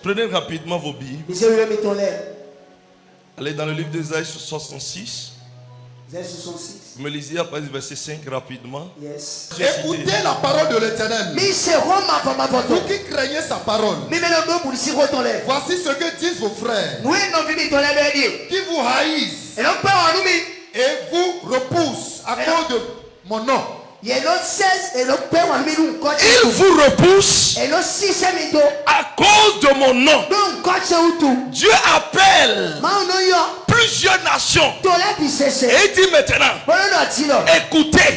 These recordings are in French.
Prenez rapidement vos Bibles. Allez dans le livre d'Ésaïe 66. Vous me lisez après le verset 5 rapidement. Yes. Écoutez la parole de l'Éternel. Vous qui craignez sa parole. Voici ce que disent vos frères. Qui vous haïssent et vous repoussent à cause de mon nom. Il vous repousse à cause de mon nom. Dieu appelle plusieurs nations. Et il dit maintenant, écoutez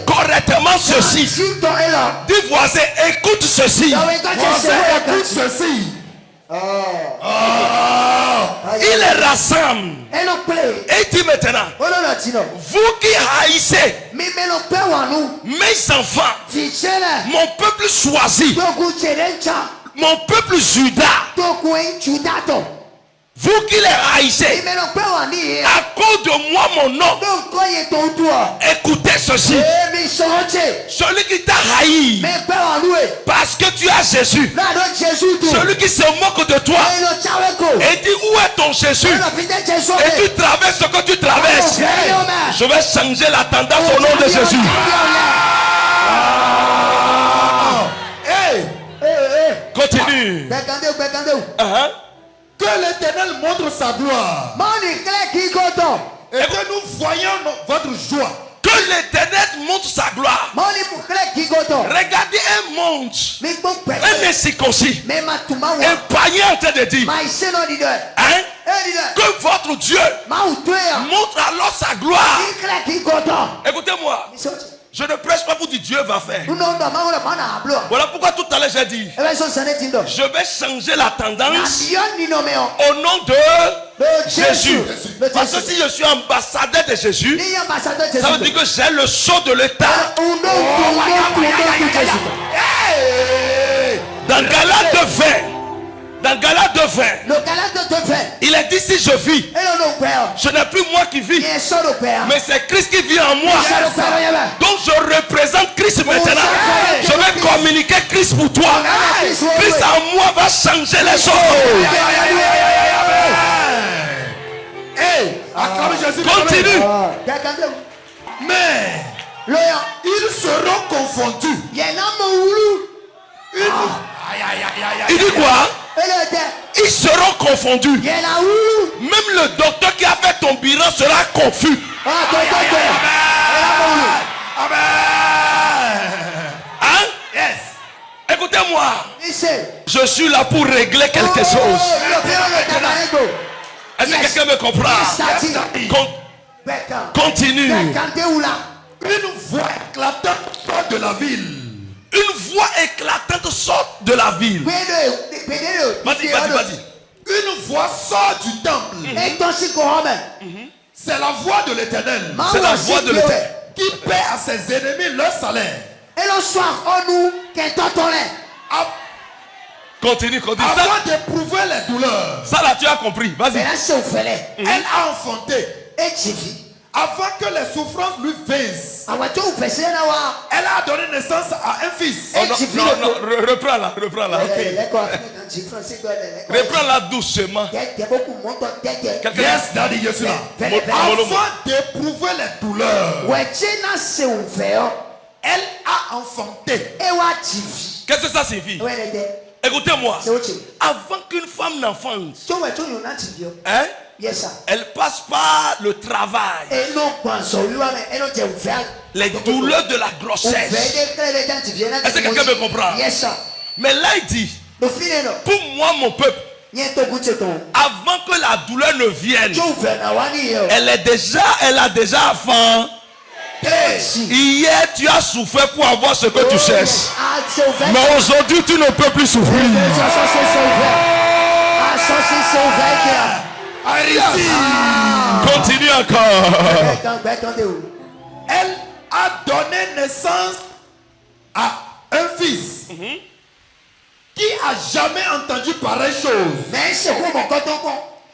correctement ceci. Dis voisin, écoute ceci. Voisin, écoute ceci. Il les rassemble. Et dit maintenant, vous qui haïssez mes enfants, mon peuple choisi, mon peuple Judas, vous qui les haïssez à cause de moi mon nom, écoutez ceci. Celui qui t'a haï parce que tu as Jésus, celui qui se moque de toi et dit où est ton Jésus, et tu traverses ce que tu traverses, je vais changer la tendance au nom de Jésus. Continue. Que l'Éternel montre sa gloire et que nous voyons votre joie. Que l'Éternel montre sa gloire. Regardez un monde, un incirconcis, un païen en train de dire, hein, que votre Dieu montre alors sa gloire. Écoutez-moi, je ne prêche pas pour dire Dieu va faire. Voilà pourquoi tout à l'heure j'ai dit, je vais changer la tendance au nom de Jésus. Parce que si je suis ambassadeur de Jésus, ça veut dire que j'ai le sceau de l'État. Dans Galates 2:20, dans Galates 2:20, il est dit si je vis, ce n'est plus moi qui vis, mais c'est Christ qui vit en moi. Donc je représente Christ maintenant. Je vais communiquer Christ pour toi. Christ en moi va changer les choses. Continue. Mais ils seront confondus. Il dit quoi? Ils seront confondus. Même le docteur qui a fait ton bilan sera confus. Hein? Yes. Écoutez-moi. Je suis là pour régler quelque chose. Est-ce que quelqu'un me comprend? Continue. Une voix éclatante de la ville. Une voix éclatante sort de la ville. Vas-y. Une voix sort du temple. C'est la voix de l'Éternel. C'est la voix de l'Éternel qui paie à ses ennemis leur salaire. Continue. Avant d'éprouver les douleurs. Ça là tu as compris. Vas-y. Elle a enfanté. Avant que les souffrances lui vinssent, elle a donné naissance à un fils. Non, reprends là. Reprends là doucement. Yes, daddy, je suis là. Avant d'éprouver les douleurs, elle a enfanté. Qu'est-ce que ça signifie? Écoutez-moi. Avant qu'une femme n'enfante, hein? Elle passe par le travail, les douleurs de la grossesse. Est-ce que quelqu'un me comprend? Mais là il dit, pour moi mon peuple, avant que la douleur ne vienne, elle a déjà faim. Hier tu as souffert pour avoir ce que tu cherches, mais aujourd'hui tu ne peux plus souffrir. Continue encore. Elle a donné naissance à un fils qui a jamais entendu pareille chose,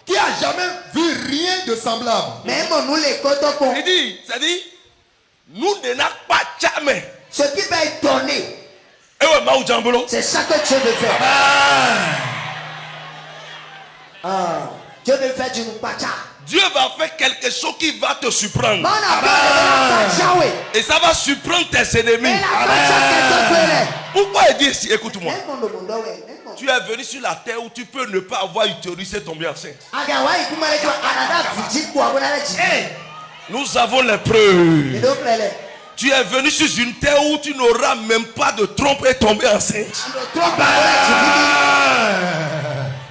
qui a jamais vu rien de semblable. Il dit, c'est-à-dire, nous ne n'avons pas jamais. Ce qui va être donné, C'est ça que Dieu veut faire. Dieu veut faire du pacha. Dieu va faire quelque chose qui va te surprendre. Et ça va surprendre tes ennemis. Pourquoi il dit ici, écoute-moi. Tu es venu sur la terre où tu peux ne pas avoir utérus, c'est tombé enceinte. Nous avons les preuves. Tu es venu sur une terre où tu n'auras même pas de trompe et tomber enceinte.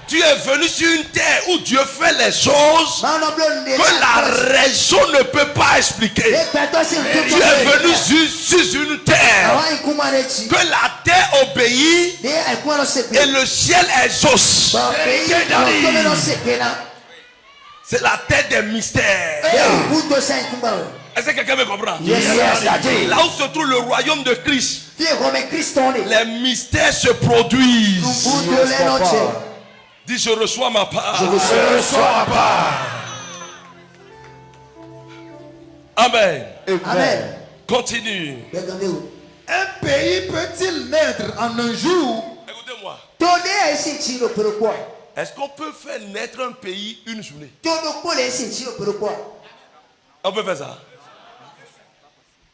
Tu es venu sur une terre où Dieu fait les choses que la raison ne peut pas expliquer. Tu es venu sur une terre que la terre obéit et le ciel exauce. C'est la terre des mystères. Est-ce que quelqu'un me comprend? Là où se trouve le royaume de Christ, les mystères se produisent. Dis, je reçois ma part. Je reçois ma part. Amen. Amen. Continue. Un pays peut-il naître en un jour? Écoutez-moi. Est-ce qu'on peut faire naître un pays une journée? On peut faire ça?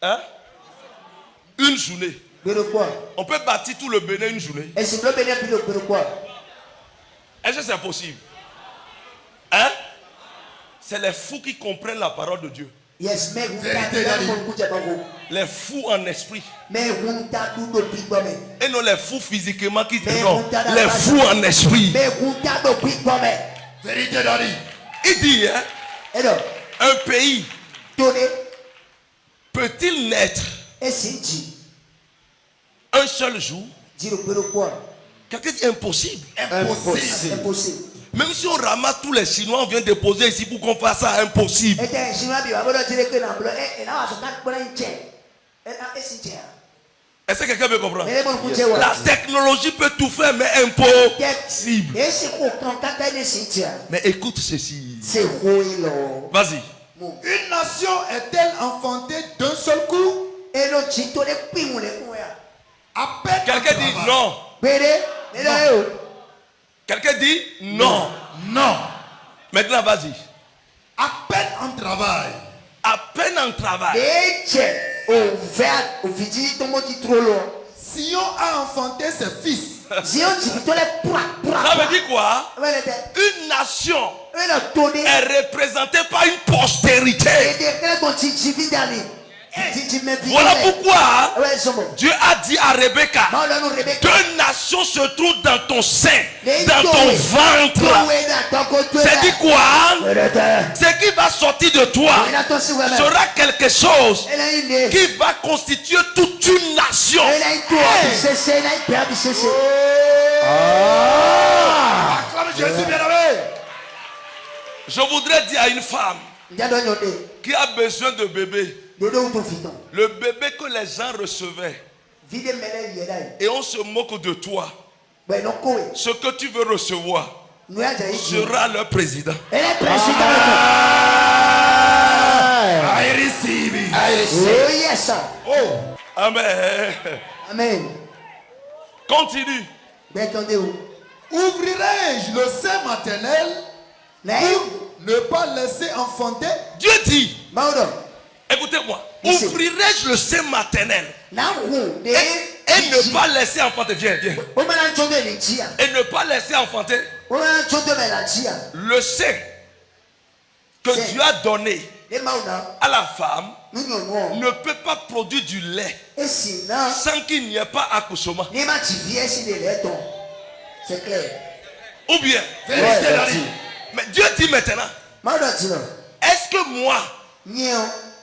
Hein? Une journée. On peut bâtir tout le Bénin une journée. Est-ce que c'est possible? Hein? C'est les fous qui comprennent la parole de Dieu. Yes, mais les fous en esprit. Et non les fous physiquement qui disent non. Les fous en esprit. Il dit, hein, un pays peut-il naître un seul jour? Quelqu'un dit impossible. Impossible. Même si on ramasse tous les Chinois, on vient déposer ici pour qu'on fasse ça impossible. Est-ce que quelqu'un me comprend? La technologie peut tout faire, mais impossible. Mais écoute ceci. Vas-y. Une nation est-elle enfantée d'un seul coup? Quelqu'un dit non. Quelqu'un dit non. Non. Maintenant, vas-y. À peine en travail. À peine en travail. Sion a enfanté ses fils. Ça veut dire quoi? Une nation est représentée par une postérité. Voilà pourquoi Dieu a dit à Rebecca, deux nations se trouvent dans ton sein, dans ton ventre. C'est dit quoi? Ce qui va sortir de toi sera quelque chose qui va constituer toute une nation. Je voudrais dire à une femme qui a besoin de bébé, le bébé que les gens recevaient, et on se moque de toi, ce que tu veux recevoir sera le président. I receive it. Oh yes. Oh. Amen. Amen. Continue. Ouvrirai-je le sein maternel pour ne pas laisser enfanter? Dieu dit, écoutez-moi, ouvrirai-je le sein maternel et ne pas laisser enfanter? Viens. Et ne pas laisser enfanter. Le sein que Dieu a donné à la femme ne peut pas produire du lait sans qu'il n'y ait pas accouchement. C'est clair. Ou bien, mais Dieu dit maintenant, est-ce que moi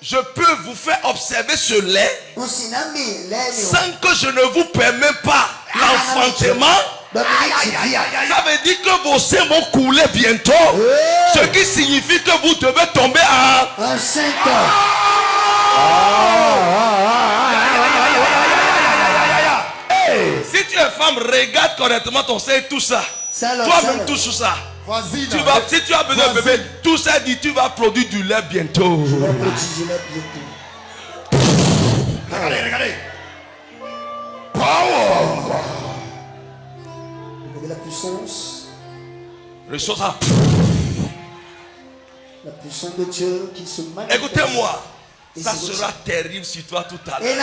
je peux vous faire observer ce lait sans que je ne vous permets pas l'enfantement? Ça veut dire que vos seins vont couler bientôt, ce qui signifie que vous devez tomber enceinte. Si tu es femme, regarde correctement ton sein, tout ça. Toi-même touche ça. Si tu as besoin de bébé, tout ça dit tu vas produire du lait bientôt. Regardez. La puissance. Reçois ça. La puissance de Dieu qui se manifeste. Écoutez-moi. Ça sera terrible sur toi tout à l'heure.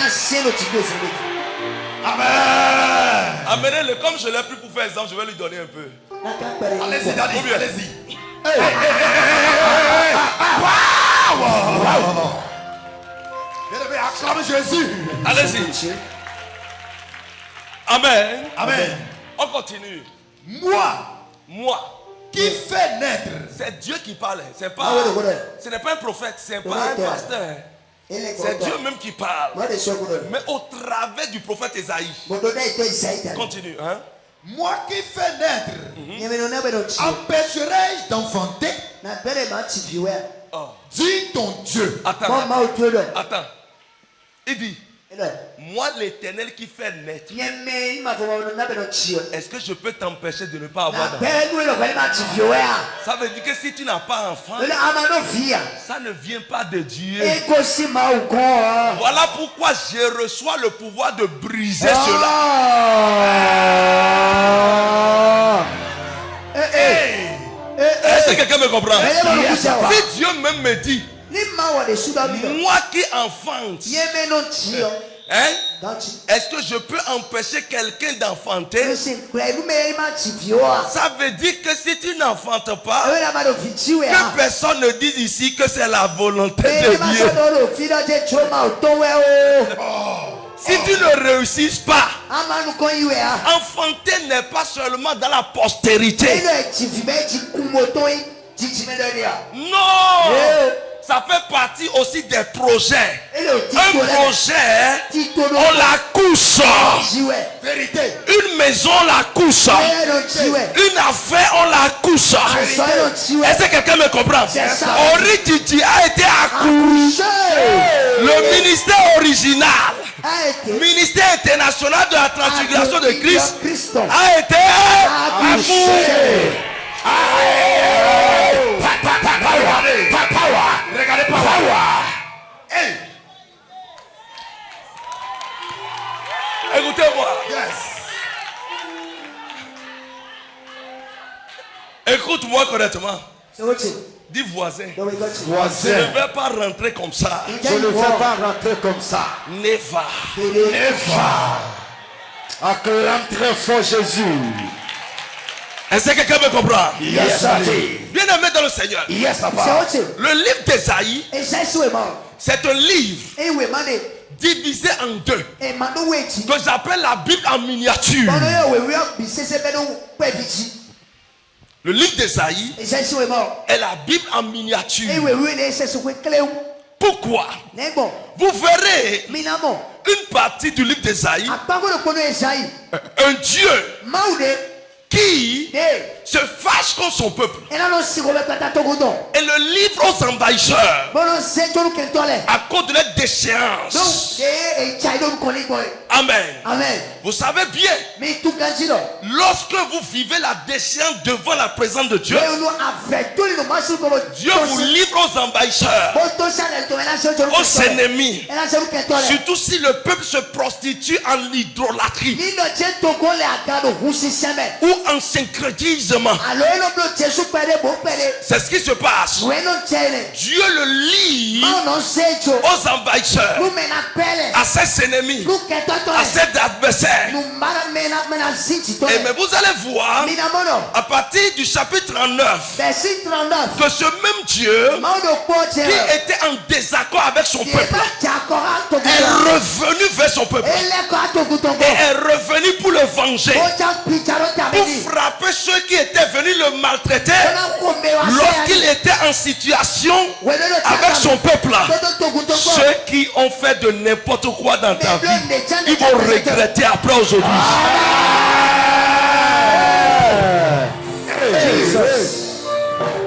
Amen. Amenez-le, comme je l'ai pris pour faire exemple, je vais lui donner un peu. Allez-y, Daddy, allez-y. Acclame Jésus. Allez-y. Amen. Amen. On continue. Moi qui fait naître. C'est Dieu qui parle. C'est pas, ce n'est pas un prophète, c'est pas un pasteur. C'est Dieu même qui parle. Mais au travers du prophète Esaïe. Continue. Hein? Moi qui fais naître, empêcherai-je d'enfanter? Dis ton Dieu. Attends. Il dit, moi l'éternel qui fait naître, est-ce que je peux t'empêcher de ne pas avoir d'enfant? Ça veut dire que si tu n'as pas d'enfant, ça ne vient pas de Dieu. Voilà pourquoi je reçois le pouvoir de briser cela. Est-ce que quelqu'un me comprend? Si Dieu même me dit, moi qui enfante, est-ce que je peux empêcher quelqu'un d'enfanter? Ça veut dire que si tu n'enfantes pas, que personne ne dise ici que c'est la volonté de Dieu. Si tu ne réussis pas, enfanter n'est pas seulement dans la postérité. Non! Ça fait partie aussi des projets. Un projet, on la couche. Vérité. Une maison, on la couche. Une affaire, on la couche. Est-ce que quelqu'un me comprend? Orididi a été accouché. Le ministère original, ministère international de la transfiguration de Christ, a été accouché. Regardez pas. Hey. Écoutez-moi. Yes. Écoute-moi correctement. Dis voisin. Je ne vais pas rentrer comme ça. Je ne vais pas rentrer comme ça. Neva. Acclame très fort Jésus. Est-ce que quelqu'un me comprend? Yes, bien aimé dans le Seigneur. Yes, papa. Le livre d'Ésaïe, c'est un livre divisé en deux, que j'appelle la Bible en miniature. Le livre d'Ésaïe est la Bible en miniature. Pourquoi? Vous verrez une partie du livre d'Ésaïe, un Dieu qui se fâche contre son peuple et le livre aux envahisseurs à cause de leur déchéance. Amen. Vous savez bien, lorsque vous vivez la déchéance devant la présence de Dieu, Dieu vous livre aux envahisseurs, aux ennemis, surtout si le peuple se prostitue en idolâtrie ou en syncrétisme. C'est ce qui se passe. Dieu le livre aux envahisseurs, à ses ennemis, à ses adversaires. Et mais vous allez voir à partir du chapitre 39 que ce même Dieu qui était en désaccord avec son peuple est revenu vers son peuple et est revenu pour le venger, pour frapper ceux qui étaient venus le maltraiter lorsqu'il était en situation avec son peuple. Ceux qui ont fait de n'importe quoi dans ta vie, ils vont regretter après aujourd'hui.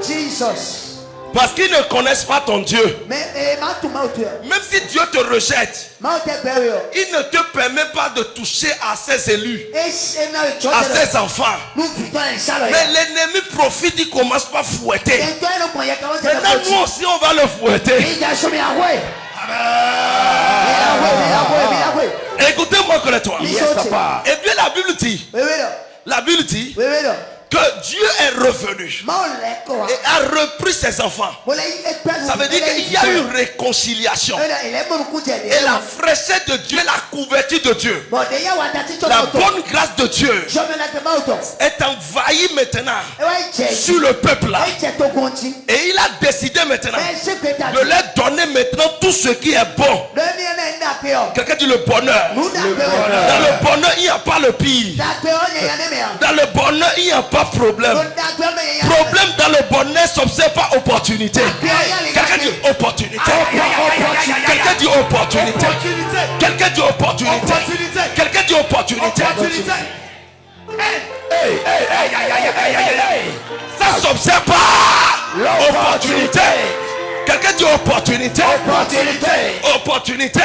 Jesus. Parce qu'ils ne connaissent pas ton Dieu. Même si Dieu te rejette, il ne te permet pas de toucher à ses élus, à ses enfants. Mais l'ennemi profite, il commence par fouetter. Maintenant, nous aussi, on va le fouetter. Écoutez-moi correctement. Et bien la Bible dit que Dieu est revenu et a repris ses enfants. Ça veut dire qu'il y a une réconciliation. Et la fraîcheur de Dieu, la couverture de Dieu, la bonne grâce de Dieu est envahie maintenant sur le peuple là. Et il a décidé maintenant de leur donner maintenant tout ce qui est bon. Quelqu'un dit le bonheur. Dans le bonheur, il n'y a pas le pire. Dans le bonheur, il n'y a pas de problème. Problème dans le bonheur s'observe pas opportunité. Quelqu'un dit opportunité. Quelqu'un dit opportunité. Quelqu'un dit opportunité. Quelqu'un dit opportunité. Ça s'observe pas opportunité. Quelqu'un dit opportunité. Opportunité.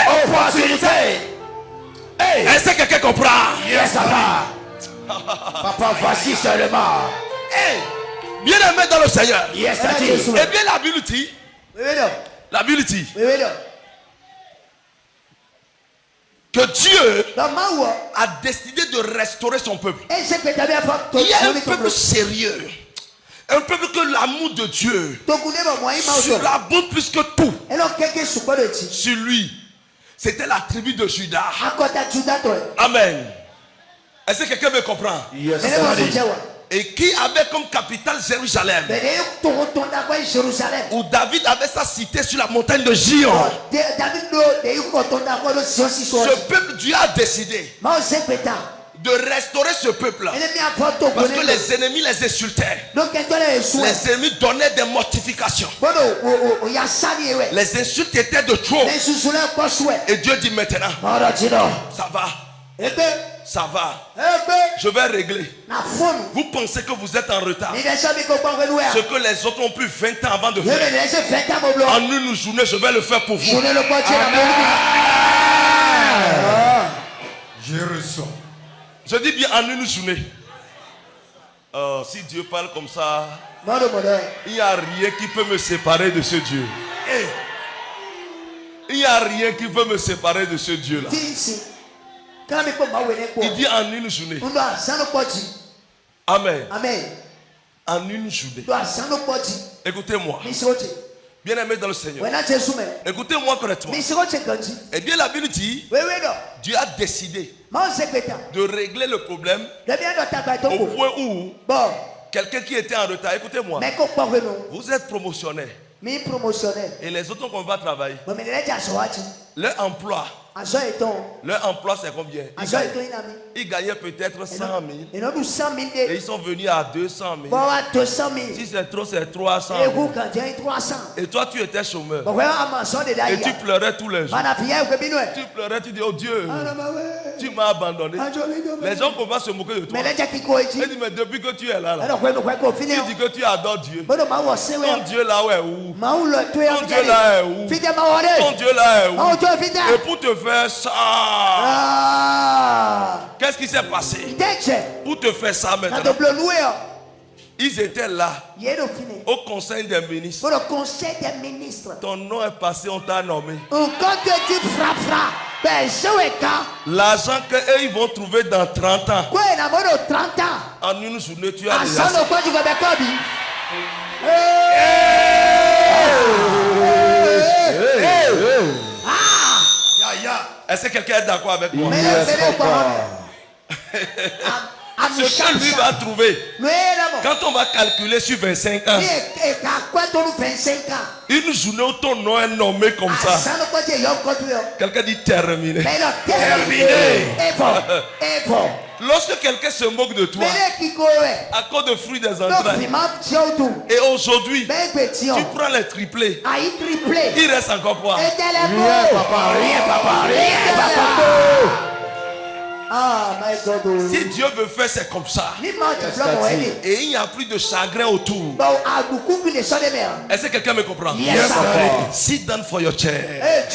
Est-ce que quelqu'un comprend? Yes, papa. Papa, voici seulement. Bien aimé dans le Seigneur. Yes, et bien la Bible dit. La Bible dit que Dieu a décidé de restaurer son peuple. Il y a un peuple sérieux. Un peuple que l'amour de Dieu surabonde plus que tout. Sur lui, c'était la tribu de Juda. Amen. Est-ce que quelqu'un me comprend? Yes, et qui avait comme capitale Jérusalem. Où David avait sa cité sur la montagne de Gion. Ce peuple, Dieu a décidé de restaurer ce peuple-là. Parce que les ennemis les insultaient. Les ennemis donnaient des mortifications. Les insultes étaient de trop. Et Dieu dit maintenant, ça va. Ça va. Je vais régler. Vous pensez que vous êtes en retard. Ce que les autres ont pris 20 ans avant de faire. En une journée, je vais le faire pour vous. Je ressens. Je dis bien en une journée. Si Dieu parle comme ça, il n'y a rien qui peut me séparer de ce Dieu. Il n'y a rien qui peut me séparer de ce Dieu-là. Il dit en une journée. Amen. En une journée. Écoutez-moi. Bien aimé dans le Seigneur. Écoutez-moi correctement. Et bien la Bible dit, Dieu a décidé de régler le problème au point où quelqu'un qui était en retard, écoutez-moi, vous êtes promotionnaire. Et les autres qu'on va travailler. Leur emploi c'est combien? Ils gagnaient peut-être 100 000. Et ils sont venus à 200 000. Si c'est trop, c'est 300 000. Et toi, tu étais chômeur. Et tu pleurais tous les jours. Tu pleurais, tu dis, oh Dieu, tu m'as abandonné. Les gens commencent à se moquer de toi. Ils disent, mais depuis que tu es là, tu dis que tu adores Dieu. Ton Dieu là est où? Ton Dieu là est où? Ton Dieu là est où? Et pour te faire ça, qu'est-ce qui s'est passé? Pour te faire ça maintenant, ils étaient là au conseil des ministres. Ton nom est passé, on t'a nommé. L'argent qu'eux ils vont trouver dans 30 ans, en une journée tu as déjà ça. Est-ce que quelqu'un est d'accord avec moi? Ce que lui va trouver, quand on va calculer sur 25 ans, une journée où ton nom est nommé comme ça, quelqu'un dit terminé. Lorsque quelqu'un se moque de toi à cause de fruits des entrailles, et aujourd'hui tu prends les triplés, il reste encore quoi? Rien papa, rien papa, rien papa. Si Dieu veut faire, c'est comme ça. Et il n'y a plus de chagrin autour. Est-ce que quelqu'un me comprend? Yes, sit down for your chair.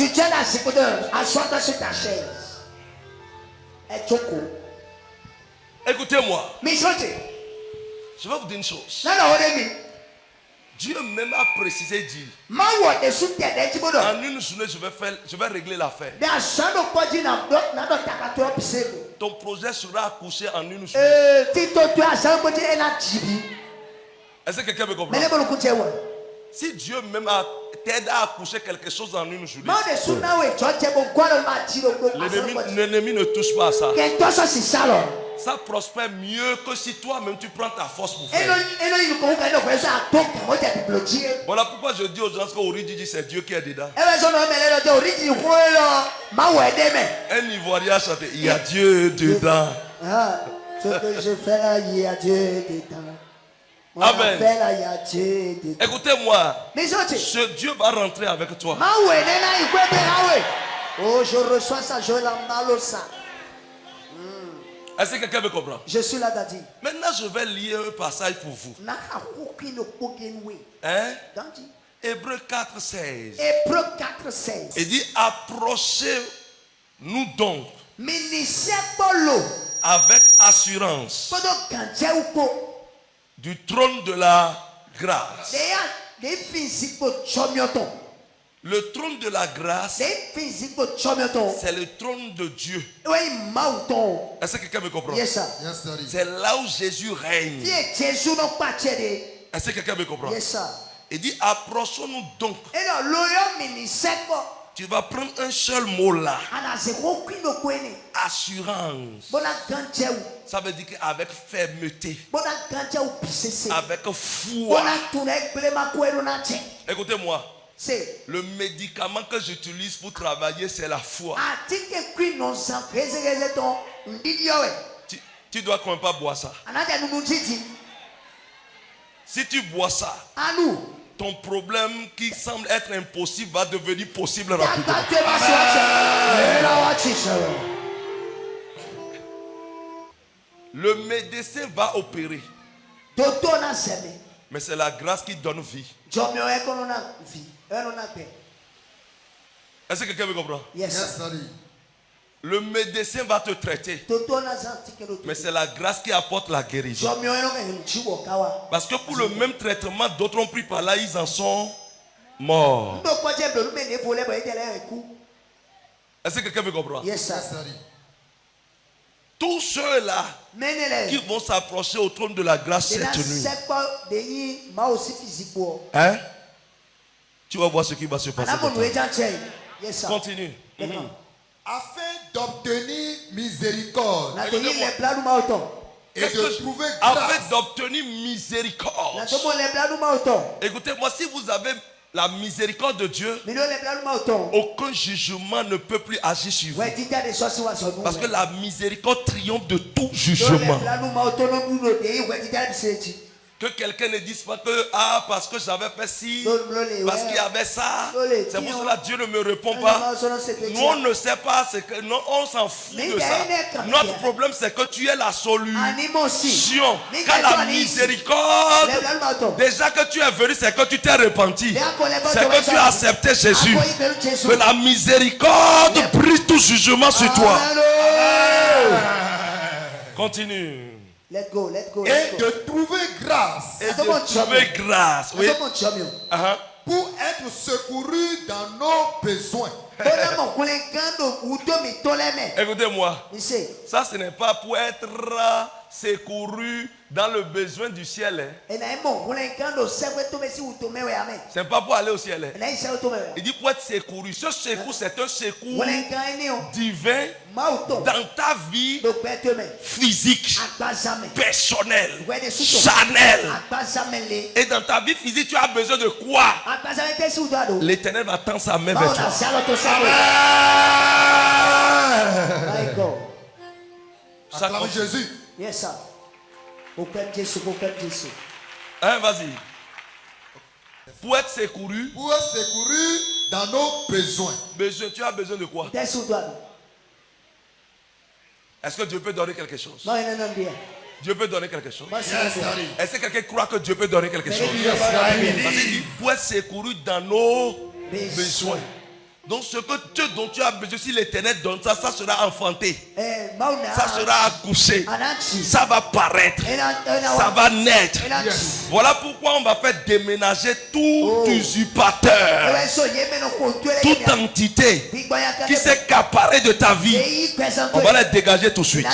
Écoutez-moi. Je vais vous dire une chose. Dieu même a précisé dit. En une journée, je vais régler l'affaire. Ton projet sera accouché en une journée. Est-ce que quelqu'un me comprend? Si Dieu même t'aide à accoucher quelque chose en une journée, l'ennemi ne touche pas à ça. Ça prospère mieux que si toi-même tu prends ta force pour faire. Voilà pourquoi je dis aux gens qu'Origi c'est Dieu qui est dedans. Un Ivoirien chante, il y a Dieu dedans. Ce que je fais là, il y a Dieu dedans. Amen. Écoutez-moi, ce Dieu va rentrer avec toi. Oh, je reçois ça, je l'emballe ça. Est-ce que quelqu'un me comprend? Je suis là, Daddy. Maintenant, je vais lire un passage pour vous. Hein? Hébreux 4:16. Hébreux 4:16. Il dit, approchez-nous donc avec assurance du trône de la grâce. Le trône de la grâce, c'est le trône de Dieu. Est-ce que quelqu'un me comprend? Yes, sir. C'est là où Jésus règne. Est-ce que quelqu'un me comprend? Yes, sir. Il dit, approchons-nous donc. Tu vas prendre un seul mot là. Assurance. Ça veut dire qu'avec fermeté, avec foi. Écoutez-moi. Le médicament que j'utilise pour travailler, c'est la foi. Tu dois quand même pas boire ça. Si tu bois ça, ton problème qui semble être impossible va devenir possible rapidement. Le médecin va opérer. Mais c'est la grâce qui donne vie. Est-ce que quelqu'un me comprend? Yes. Le médecin va te traiter. Mais c'est la grâce qui apporte la guérison. Parce que pour le même traitement, d'autres ont pris par là, ils en sont morts. Est-ce que quelqu'un me comprend? Yes, sir. Tous ceux-là qui vont s'approcher au trône de la grâce cette nuit. Hein? Tu vas voir ce qui va se passer. Continue. Afin d'obtenir miséricorde et de trouver grâce. Afin d'obtenir miséricorde. Écoutez-moi, si vous avez la miséricorde de Dieu, aucun jugement ne peut plus agir sur vous. Parce que la miséricorde triomphe de tout jugement. Que quelqu'un ne dise pas que parce que j'avais fait ci, parce qu'il y avait ça, c'est pour cela que Dieu ne me répond pas. Nous on ne sait pas, non, on s'en fout de ça. Notre problème c'est que tu es la solution. Car la miséricorde, déjà que tu es venu, c'est que tu t'es repenti. C'est que tu as accepté Jésus. Que la miséricorde brise tout jugement sur toi. Continue. Let go. Et de trouver grâce. Et de trouver grâce. Oui. Pour être secouru dans nos besoins. Écoutez-moi. Ça, ce n'est pas pour être secouru dans le besoin du ciel. C'est pas pour aller au ciel. Il dit pour être secouru. Ce secours, c'est un secours divin dans ta vie physique, personnelle, charnelle. Et dans ta vie physique, tu as besoin de quoi? L'Éternel va tendre sa main vers toi. Acclame Jésus. Yes, sir. Hein, vas-y. Pour être secouru. Pour être secouru dans nos besoins. Tu as besoin de quoi? Est-ce que Dieu peut donner quelque chose? Non. Dieu peut donner quelque chose. Yes, est-ce que quelqu'un croit que Dieu peut donner quelque chose? Parce qu'il dit pour être secouru dans nos besoins. Donc ce dont tu as besoin, si l'Éternel donne ça, ça sera enfanté. Ça sera accouché. Ça va paraître. Ça va naître. Voilà pourquoi on va faire déménager tout usurpateur, toute entité qui s'est accaparée de ta vie. On va la dégager tout de suite.